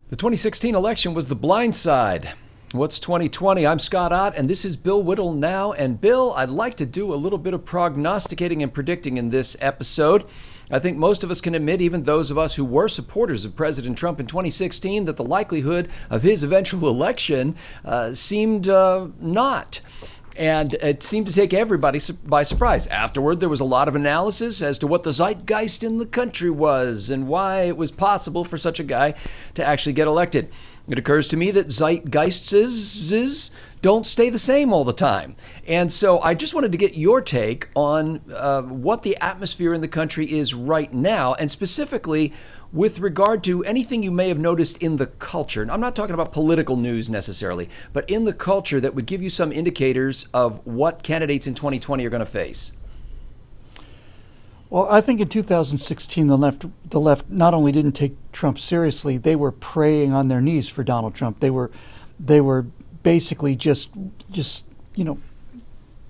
The 2016 election was the blind side. What's 2020? I'm Scott Ott, and this is Bill Whittle now. And Bill, I'd like to do a little bit of prognosticating and predicting in this episode. I think most of us can admit, even those of us who were supporters of President Trump in 2016, that the likelihood of his eventual election seemed not. And it seemed to take everybody by surprise. Afterward, there was a lot of analysis as to what the zeitgeist in the country was and why it was possible for such a guy to actually get elected. It occurs to me that zeitgeists don't stay the same all the time. And so I just wanted to get your take on what the atmosphere in the country is right now, and specifically with regard to anything you may have noticed in the culture. And I'm not talking about political news necessarily, but in the culture that would give you some indicators of what candidates in 2020 are going to face. Well, I think in 2016, the left not only didn't take Trump seriously, they were praying on their knees for Donald Trump. They were basically just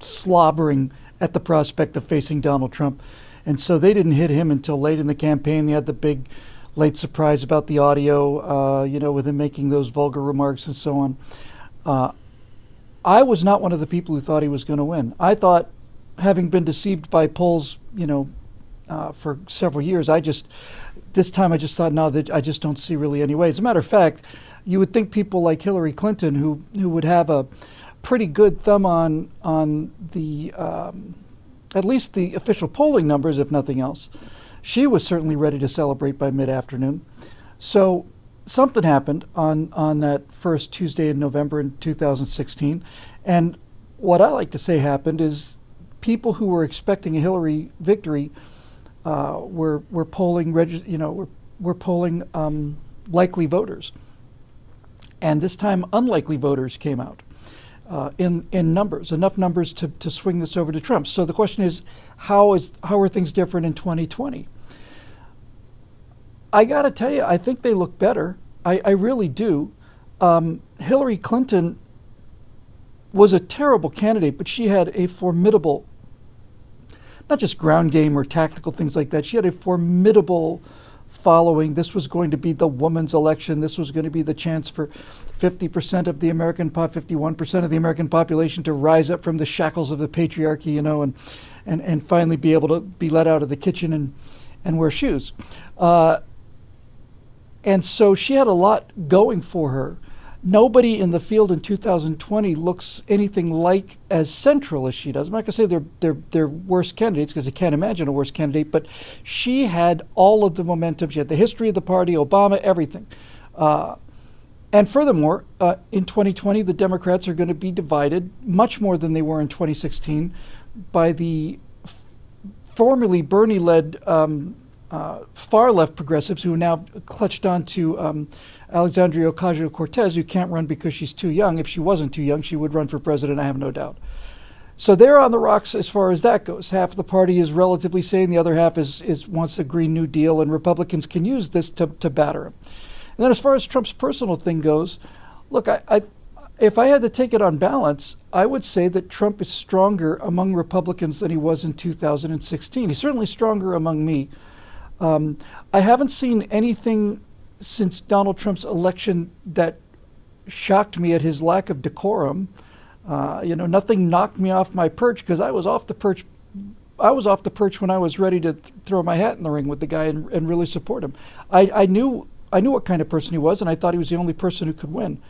slobbering at the prospect of facing Donald Trump. And so they didn't hit him until late in the campaign. They had the big late surprise about the audio, with him making those vulgar remarks and so on. I was not one of the people who thought he was going to win. I thought, having been deceived by polls, for several years, this time I just thought, no, that I just don't see really any way. As a matter of fact, you would think people like Hillary Clinton, who would have a pretty good thumb on the at least the official polling numbers, if nothing else, she was certainly ready to celebrate by mid-afternoon. So something happened on that first Tuesday in November in 2016, and what I like to say happened is people who were expecting a Hillary victory were polling likely voters, and this time unlikely voters came out in numbers, enough numbers to swing this over to Trump. So the question is, how are things different in 2020? I got to tell you, I think they look better. I really do. Hillary Clinton was a terrible candidate, but she had a formidable, not just ground game or tactical things like that. She had a formidable following. This was going to be the woman's election. This was going to be the chance for 51% of the American population to rise up from the shackles of the patriarchy, and finally be able to be let out of the kitchen and wear shoes. And so she had a lot going for her. Nobody in the field in 2020 looks anything like as central as she does. I'm not going to say they're worse candidates, because I can't imagine a worse candidate, but she had all of the momentum. She had the history of the party, Obama, everything. And furthermore, in 2020, the Democrats are going to be divided much more than they were in 2016 by the formerly Bernie-led far-left progressives who are now clutched on to Alexandria Ocasio-Cortez, who can't run because she's too young. If she wasn't too young, she would run for president, I have no doubt. So they're on the rocks as far as that goes. Half of the party is relatively sane, the other half is wants a Green New Deal, and Republicans can use this to batter him. And then as far as Trump's personal thing goes, look, if I had to take it on balance, I would say that Trump is stronger among Republicans than he was in 2016. He's certainly stronger among me. I haven't seen anything since Donald Trump's election that shocked me at his lack of decorum. Nothing knocked me off my perch, because I was off the perch. I was off the perch when I was ready to throw my hat in the ring with the guy and really support him. I knew what kind of person he was, and I thought he was the only person who could win.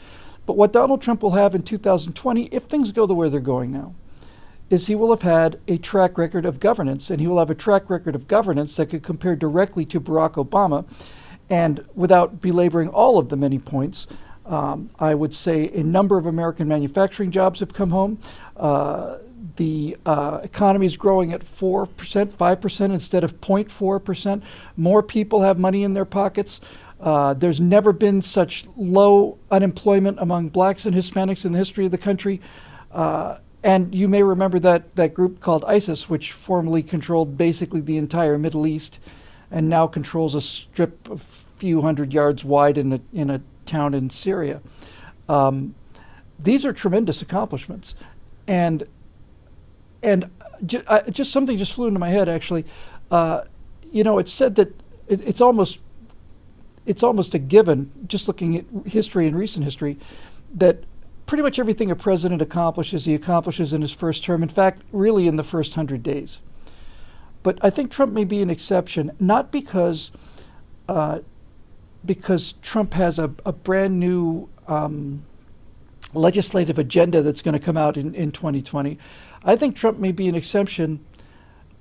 But what Donald Trump will have in 2020, if things go the way they're going now, is he will have had a track record of governance, and he will have a track record of governance that could compare directly to Barack Obama. And without belaboring all of the many points, I would say a number of American manufacturing jobs have come home. The economy is growing at 4%, 5% instead of 0.4%. More people have money in their pockets. There's never been such low unemployment among blacks and Hispanics in the history of the country. And you may remember that group called ISIS, which formerly controlled basically the entire Middle East, and now controls a strip a few hundred yards wide in a town in Syria. These are tremendous accomplishments, and just something just flew into my head actually. It's said that it's almost it's almost a given, just looking at history and recent history, that pretty much everything a president accomplishes, he accomplishes in his first term. In fact, really in the first 100 days. But I think Trump may be an exception, not because Trump has a brand new legislative agenda that's going to come out in 2020. I think Trump may be an exception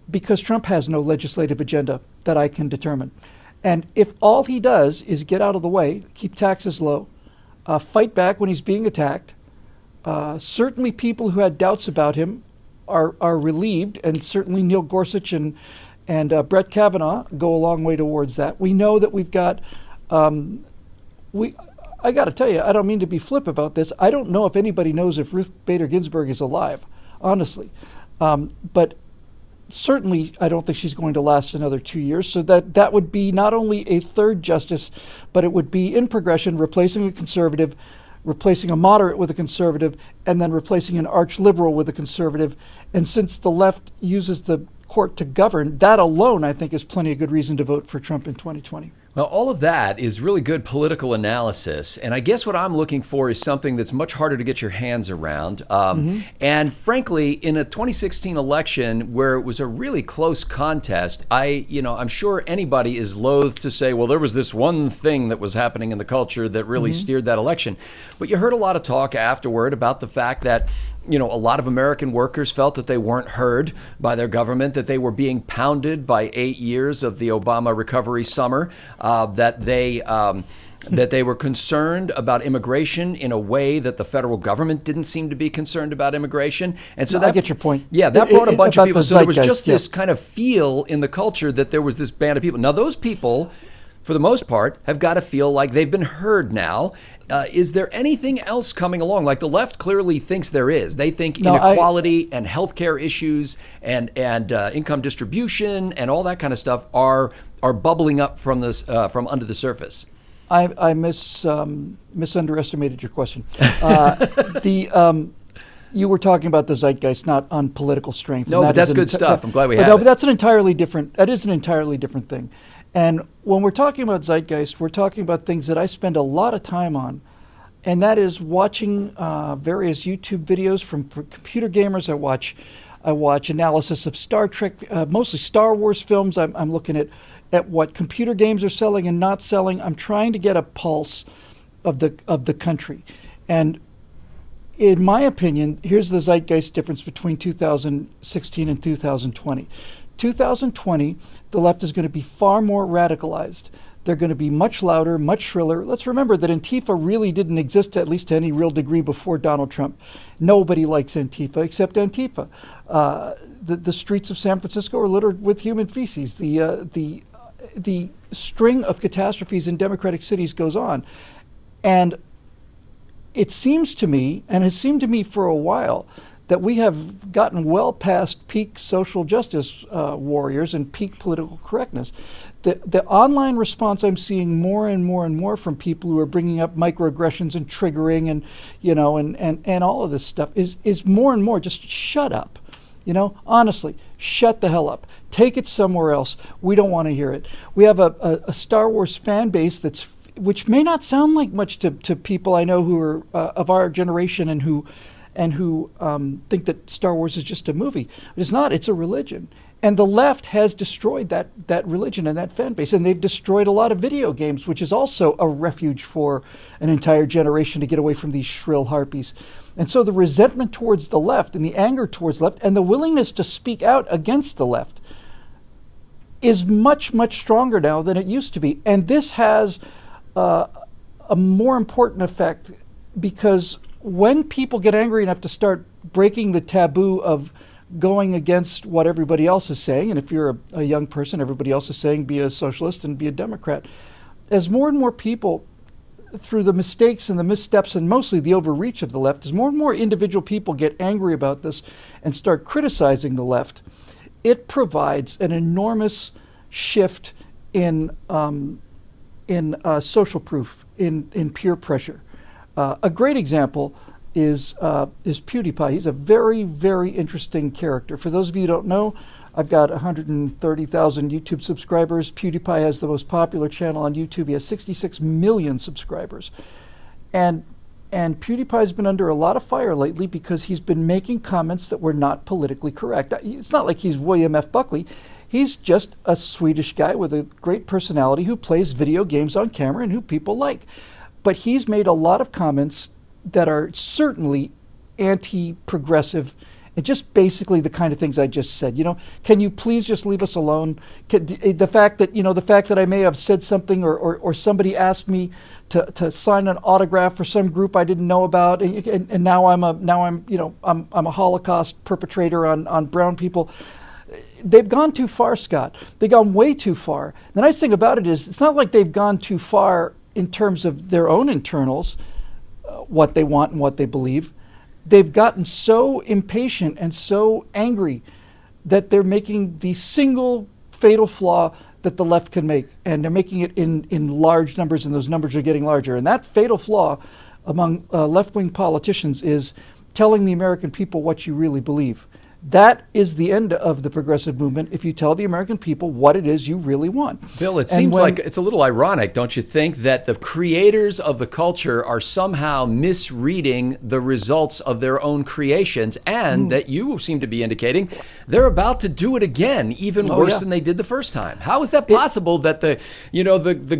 because Trump has no legislative agenda that I can determine. And if all he does is get out of the way, keep taxes low, fight back when he's being attacked, certainly people who had doubts about him are relieved, and certainly Neil Gorsuch and Brett Kavanaugh go a long way towards that. We know that we've got, I got to tell you, I don't mean to be flip about this. I don't know if anybody knows if Ruth Bader Ginsburg is alive, honestly. But certainly I don't think she's going to last another 2 years. So that would be not only a third justice, but it would be in progression, replacing a conservative, replacing a moderate with a conservative, and then replacing an arch-liberal with a conservative. And since the left uses the court to govern, that alone, I think, is plenty of good reason to vote for Trump in 2020. Well, all of that is really good political analysis. And I guess what I'm looking for is something that's much harder to get your hands around. And frankly, in a 2016 election where it was a really close contest, I'm sure anybody is loath to say, well, there was this one thing that was happening in the culture that really steered that election. But you heard a lot of talk afterward about the fact that a lot of American workers felt that they weren't heard by their government, that they were being pounded by 8 years of the Obama recovery summer, that they were concerned about immigration in a way that the federal government didn't seem to be concerned about immigration. And so I get your point. Yeah, that brought a bunch of people. So there was just yeah. this kind of feel in the culture that there was this band of people. Now, those people, for the most part, have got to feel like they've been heard now. Is there anything else coming along? Like the left clearly thinks there is. They think inequality and healthcare issues and income distribution and all that kind of stuff are bubbling up from this from under the surface. I misunderestimated your question. You were talking about the zeitgeist, not on political strength. No, but that's good stuff. I'm glad we have it. But that's an entirely different. That is an entirely different thing. And when we're talking about zeitgeist, we're talking about things that I spend a lot of time on, and that is watching various YouTube videos from computer gamers. I watch analysis of Star Trek, mostly Star Wars films. I'm looking at what computer games are selling and not selling. I'm trying to get a pulse of the country. And in my opinion, here's the zeitgeist difference between 2016 and 2020. 2020, the left is going to be far more radicalized. They're going to be much louder, much shriller. Let's remember that Antifa really didn't exist, at least to any real degree, before Donald Trump. Nobody likes Antifa except Antifa. The streets of San Francisco are littered with human feces. The string of catastrophes in democratic cities goes on. And it seems to me, and has seemed to me for a while, that we have gotten well past peak social justice warriors and peak political correctness. The online response I'm seeing more and more and more from people who are bringing up microaggressions and triggering and all of this stuff is more and more just shut up. Honestly, shut the hell up. Take it somewhere else. We don't want to hear it. We have a Star Wars fan base which may not sound like much to people I know who are of our generation and who think that Star Wars is just a movie. It's not. It's a religion. And the left has destroyed that religion and that fan base. And they've destroyed a lot of video games, which is also a refuge for an entire generation to get away from these shrill harpies. And so the resentment towards the left and the anger towards the left and the willingness to speak out against the left is much, much stronger now than it used to be. And this has a more important effect because when people get angry enough to start breaking the taboo of going against what everybody else is saying, and if you're a young person, everybody else is saying be a socialist and be a Democrat, as more and more people, through the mistakes and the missteps and mostly the overreach of the left, as more and more individual people get angry about this and start criticizing the left, it provides an enormous shift in social proof, in peer pressure. A great example is PewDiePie. He's a very, very interesting character. For those of you who don't know, I've got 130,000 YouTube subscribers. PewDiePie has the most popular channel on YouTube. He has 66 million subscribers. And PewDiePie's been under a lot of fire lately because he's been making comments that were not politically correct. It's not like he's William F. Buckley. He's just a Swedish guy with a great personality who plays video games on camera and who people like. But he's made a lot of comments that are certainly anti-progressive and just basically the kind of things I just said. Can you please just leave us alone? The fact that I may have said something or somebody asked me to sign an autograph for some group I didn't know about, and now I'm a Holocaust perpetrator on brown people. They've gone too far, Scott. They've gone way too far. The nice thing about it is it's not like they've gone too far in terms of their own internals, what they want and what they believe. They've gotten so impatient and so angry that they're making the single fatal flaw that the left can make, and they're making it in large numbers, and those numbers are getting larger. And that fatal flaw among left-wing politicians is telling the American people what you really believe. That is the end of the progressive movement if you tell the American people what it is you really want. Bill, it seems like it's a little ironic, don't you think, that the creators of the culture are somehow misreading the results of their own creations, and that you seem to be indicating they're about to do it again, even worse than they did the first time. How is that possible that the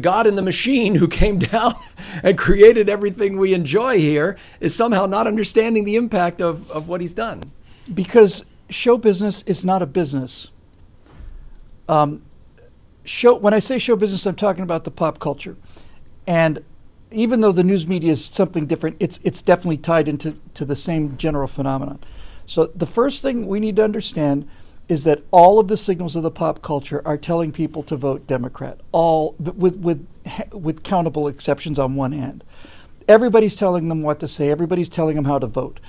God in the machine who came down and created everything we enjoy here is somehow not understanding the impact of what he's done? Because show business is not a business. When I say show business, I'm talking about the pop culture. And even though the news media is something different, it's definitely tied into the same general phenomenon. So the first thing we need to understand is that all of the signals of the pop culture are telling people to vote Democrat, all with countable exceptions on one hand. Everybody's telling them what to say. Everybody's telling them how to vote.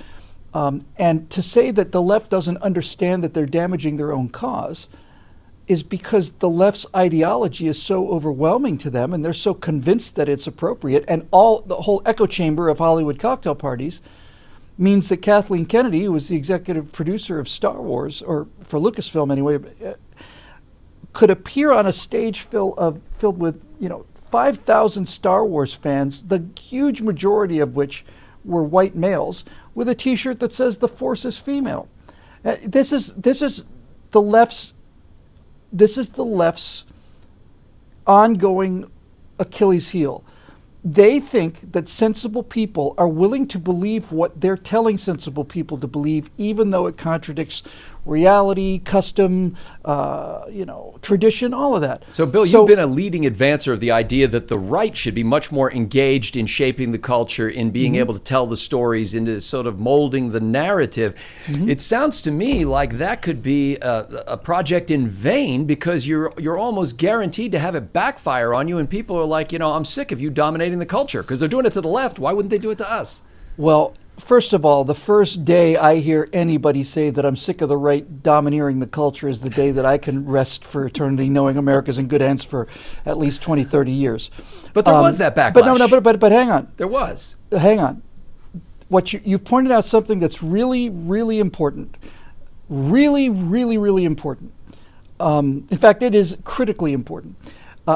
And to say that the left doesn't understand that they're damaging their own cause is because the left's ideology is so overwhelming to them, and they're so convinced that it's appropriate. And the whole echo chamber of Hollywood cocktail parties means that Kathleen Kennedy, who was the executive producer of Star Wars, or for Lucasfilm anyway, could appear on a stage filled with 5,000 Star Wars fans, the huge majority of which were white males, with a T-shirt that says "The Force is female." This is the left's ongoing Achilles heel. They think that sensible people are willing to believe what they're telling sensible people to believe, even though it contradicts reality, custom, tradition, all of that. So, Bill, you've been a leading advancer of the idea that the right should be much more engaged in shaping the culture, in being able to tell the stories, into sort of molding the narrative. It sounds to me like that could be a project in vain, because you're almost guaranteed to have it backfire on you, and people are like, I'm sick of you dominating the culture, because they're doing it to the left. Why wouldn't they do it to us? Well, first of all, the first day I hear anybody say that I'm sick of the right domineering the culture is the day that I can rest for eternity, knowing America's in good hands for at least 20, 30 years. But there was that backlash. But hang on. There was. Hang on. What you pointed out something that's really, really important. Really, really, really important. In fact, it is critically important.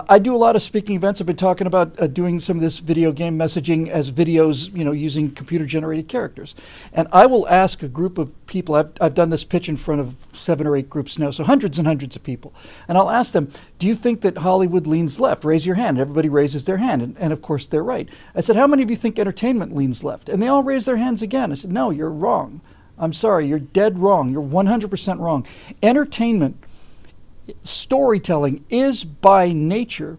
I do a lot of speaking events. I've been talking about doing some of this video game messaging as videos, using computer-generated characters. And I will ask a group of people. I've done this pitch in front of 7 or 8 groups now, so hundreds and hundreds of people. And I'll ask them, do you think that Hollywood leans left? Raise your hand. Everybody raises their hand. And of course, they're right. I said, how many of you think entertainment leans left? And they all raise their hands again. I said, no, you're wrong. I'm sorry, you're dead wrong. You're 100% wrong. Entertainment, storytelling is by nature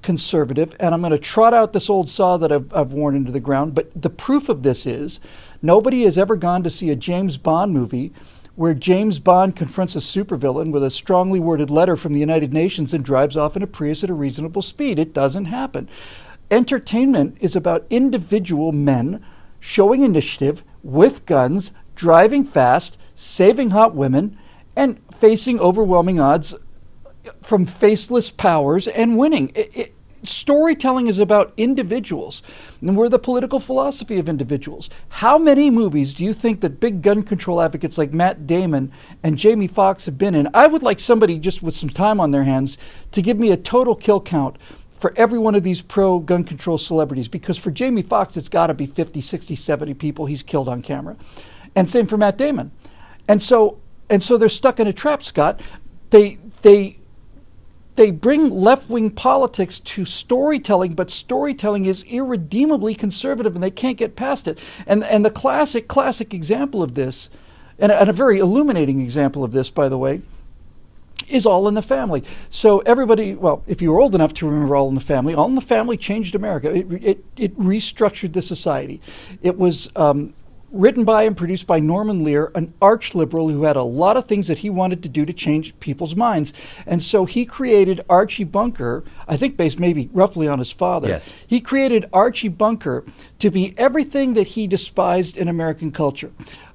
conservative, and I'm going to trot out this old saw that I've worn into the ground, but the proof of this is nobody has ever gone to see a James Bond movie where James Bond confronts a supervillain with a strongly worded letter from the United Nations and drives off in a Prius at a reasonable speed. It doesn't happen. Entertainment is about individual men showing initiative with guns, driving fast, saving hot women, and facing overwhelming odds from faceless powers and winning. storytelling is about individuals, and we're the political philosophy of individuals. How many movies do you think that big gun control advocates like Matt Damon and Jamie Foxx have been in? I would like somebody just with some time on their hands to give me a total kill count for every one of these pro-gun control celebrities, because for Jamie Foxx, it's got to be 50, 60, 70 people he's killed on camera. And same for Matt Damon. And so they're stuck in a trap, Scott. They bring left-wing politics to storytelling, but storytelling is irredeemably conservative, and they can't get past it. And the classic example of this, and a very illuminating example of this, by the way, is All in the Family. So everybody, well, if you were old enough to remember All in the Family changed America. It restructured the society. It was written by and produced by Norman Lear, an arch-liberal who had a lot of things that he wanted to do to change people's minds. And so he created Archie Bunker, I think based maybe roughly on his father. Yes. He created Archie Bunker to be everything that he despised in American culture.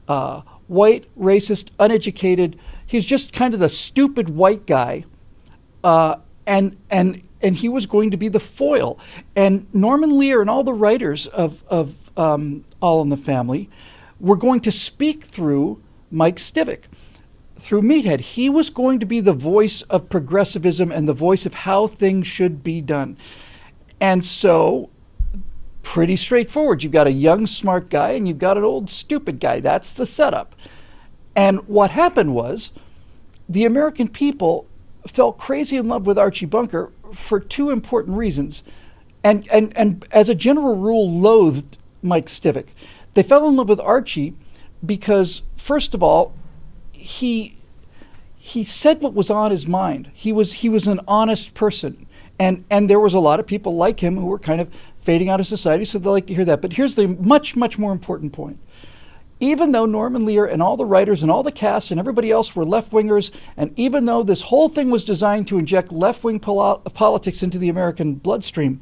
White, racist, uneducated. He's just kind of the stupid white guy. And he was going to be the foil. And Norman Lear and all the writers of All in the Family were going to speak through Mike Stivic, through Meathead. He was going to be the voice of progressivism and the voice of how things should be done. And so, pretty straightforward. You've got a young, smart guy and you've got an old, stupid guy. That's the setup. And what happened was the American people fell crazy in love with Archie Bunker for two important reasons. And as a general rule, loathed Mike Stivic. They fell in love with Archie because, first of all, he said what was on his mind. He was an honest person, and there was a lot of people like him who were kind of fading out of society, so they like to hear that. But here's the much more important point. Even though Norman Lear and all the writers and all the cast and everybody else were left-wingers, and even though this whole thing was designed to inject left-wing politics into the American bloodstream,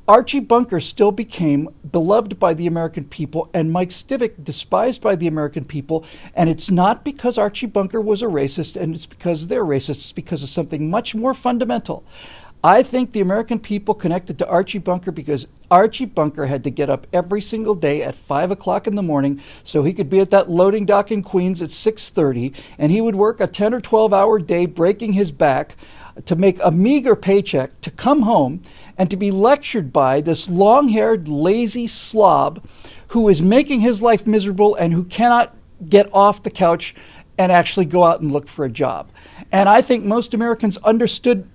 Archie Bunker still became beloved by the American people, and Mike Stivic despised by the American people. And it's not because Archie Bunker was a racist and it's because they're racist. It's because of something much more fundamental. I think the American people connected to Archie Bunker because Archie Bunker had to get up every single day at 5 o'clock in the morning so he could be at that loading dock in Queens at 6:30, and he would work a 10 or 12-hour day breaking his back to make a meager paycheck, to come home and to be lectured by this long-haired, lazy slob who is making his life miserable and who cannot get off the couch and actually go out and look for a job. And I think most Americans understood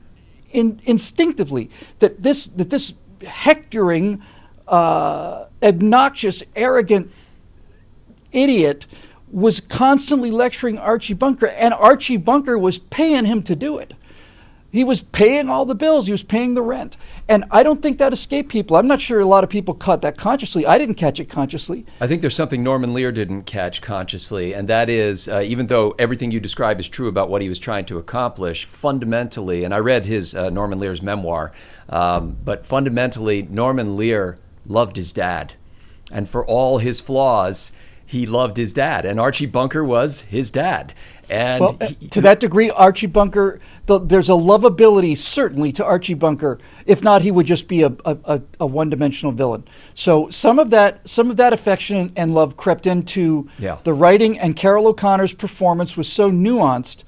instinctively that this hectoring, obnoxious, arrogant idiot was constantly lecturing Archie Bunker, and Archie Bunker was paying him to do it. He was paying all the bills. He was paying the rent. And I don't think that escaped people. I'm not sure a lot of people caught that consciously. I didn't catch it consciously. I think there's something Norman Lear didn't catch consciously, and that is, even though everything you describe is true about what he was trying to accomplish, fundamentally, and I read his Norman Lear's memoir, but fundamentally, Norman Lear loved his dad. And for all his flaws, he loved his dad. And Archie Bunker was his dad. And well, to that degree, Archie Bunker, there's a lovability certainly to Archie Bunker. If not, he would just be a one-dimensional villain. So some of that affection and love crept into the writing, and Carol O'Connor's performance was so nuanced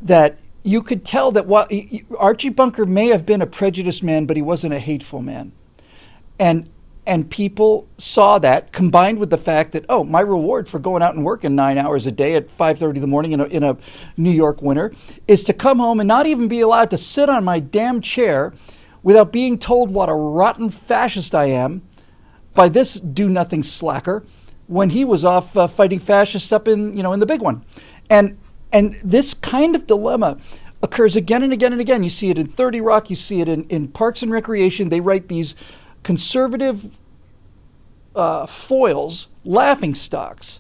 that you could tell that Archie Bunker may have been a prejudiced man, but he wasn't a hateful man. And people saw that, combined with the fact that, oh, my reward for going out and working 9 hours a day at 5:30 in the morning in a New York winter is to come home and not even be allowed to sit on my damn chair without being told what a rotten fascist I am by this do-nothing slacker when he was off fighting fascists up in the big one. And this kind of dilemma occurs again and again and again. You see it in 30 Rock. You see it in Parks and Recreation. They write these conservative foils, laughing stocks,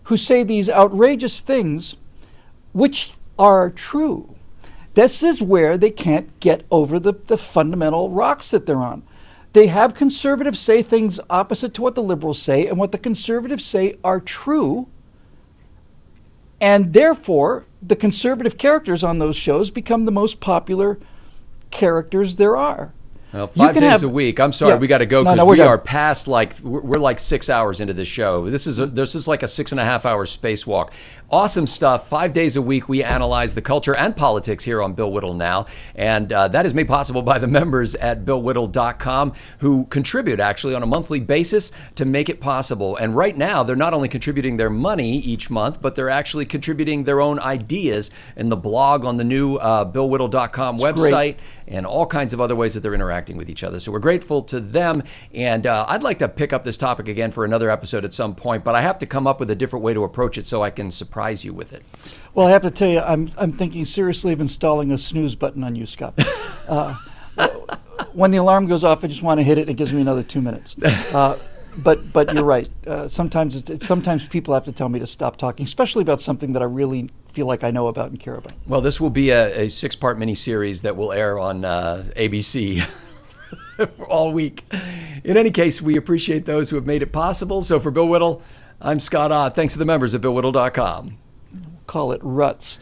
who say these outrageous things which are true. This is where they can't get over the fundamental rocks that they're on. They have conservatives say things opposite to what the liberals say, and what the conservatives say are true, and therefore the conservative characters on those shows become the most popular characters there are. Well, 5 days a week. I'm sorry, we got to go because we are past we're like 6 hours into the show. This is like a 6.5 hour spacewalk. Awesome stuff. 5 days a week, we analyze the culture and politics here on Bill Whittle Now. And that is made possible by the members at BillWhittle.com who contribute actually on a monthly basis to make it possible. And right now, they're not only contributing their money each month, but they're actually contributing their own ideas in the blog on the new BillWhittle.com website. Great. And all kinds of other ways that they're interacting with each other. So we're grateful to them. And I'd like to pick up this topic again for another episode at some point, but I have to come up with a different way to approach it so I can surprise you with it. Well, I have to tell you, I'm thinking seriously of installing a snooze button on you, Scott. When the alarm goes off, I just want to hit it. It gives me another 2 minutes. But you're right. Sometimes people have to tell me to stop talking, especially about something that I really feel like I know about and care about. Well, this will be a 6-part miniseries that will air on ABC all week. In any case, we appreciate those who have made it possible. So for Bill Whittle, I'm Scott Ott. Thanks to the members at BillWhittle.com. Call it ruts.